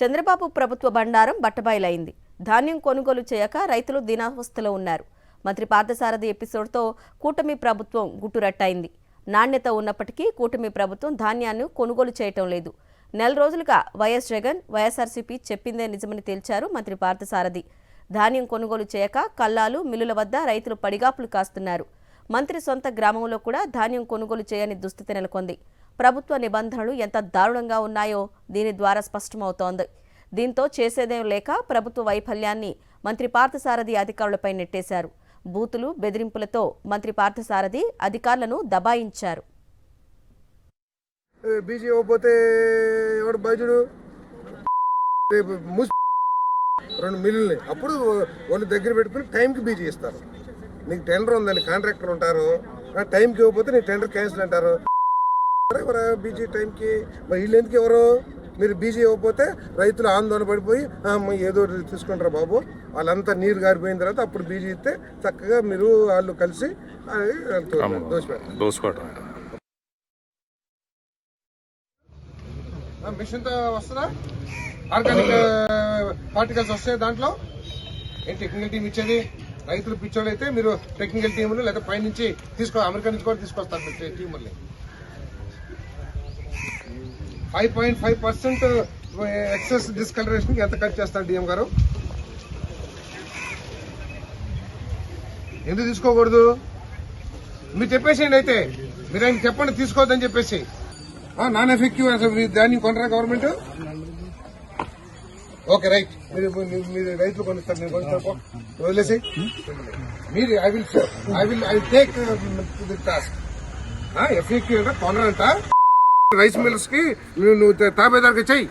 చంద్రబాబు ప్రభుత్వ బండారం బట్టబయలైంది. ధాన్యం కొనుగోలు చేయక రైతులు దీనావస్థలో ఉన్నారు. మంత్రి పార్థసారథి ఎపిసోడ్తో కూటమి ప్రభుత్వం గుట్టురట్టయింది. నాణ్యత ఉన్నప్పటికీ కూటమి ప్రభుత్వం ధాన్యాన్ని కొనుగోలు చేయటం లేదు. నెల రోజులుగా వైఎస్ జగన్, వైఎస్ఆర్సీపీ చెప్పిందే నిజమని తేల్చారు మంత్రి పార్థసారథి. ధాన్యం కొనుగోలు చేయక కల్లాలు, మిల్లుల వద్ద రైతులు పడిగాపులు కాస్తున్నారు. మంత్రి సొంత గ్రామంలో కూడా ధాన్యం కొనుగోలు చేయని దుస్థితి నెలకొంది. ప్రభుత్వ నిబంధనలు ఎంత దారుణంగా ఉన్నాయో దీని ద్వారా స్పష్టమవుతోంది. దీంతో చేసేదేం లేక ప్రభుత్వ వైఫల్యాన్ని మంత్రి పార్థసారథి అధికారులపై నెట్టేశారు. బూతులు, బెదిరింపులతో మంత్రి పార్థసారథి అధికారులను దబాయించారు. బీజీ ఇవ్వకపోతే ఎవడు బయటడు రెండు మిల్లుల్ని అప్పుడు వాళ్ళు దగ్గర పెట్టుకుని టైంకి బీజీ ఇస్తారు. నీకు టెండర్ ఉందని కాంట్రాక్టర్ ఉంటారు, టైంకి ఇవ్వకపోతే నీకు టెండర్ క్యాన్సిల్ అంటారు. బీజీ టైంకి మరి వీళ్ళు ఎందుకు ఎవరు? మీరు బీజీ ఇవ్వకపోతే రైతులు ఆందోళన పడిపోయి ఏదో తీసుకుంటారు బాబు, వాళ్ళంతా నీరు గారిపోయిన తర్వాత అప్పుడు బీజీ ఇస్తే చక్కగా మీరు వాళ్ళు కలిసి దోసుకోవటం. మిషన్తో వస్తుందా? ఆర్గానిక్ పార్టికల్స్ వస్తాయి దాంట్లో. ఏం టెక్నికల్ టీం ఇచ్చేది? రైతులు పిచ్చోళ్ళు అయితే మీరు టెక్నికల్ టీములు లేదా పైనుంచి అమెరికా నుంచి కూడా తీసుకొస్తారు టీముల్ని. 5.5% ఎక్సెస్ డిస్కలరేషన్ ఎంత ఖర్చు చేస్తారు డిఎం గారు? ఎందుకు తీసుకోకూడదు? మీరు చెప్పేసేయండి. అయితే మీరు ఆయన చెప్పండి తీసుకోవద్దని చెప్పేసి. నాన్ ఎఫెక్టివ్ అసలు దాన్ని కొనరా గవర్నమెంట్? ఓకే రైట్, మీరు రైతులు కొనిస్తారు, నేను కొనిస్తాను వదిలేసి. మీరు I take the task. Effective అంటే కొనరంట. రైస్ మిల్లర్స్ కి నువ్వు తాబేదారికి చెయ్యి.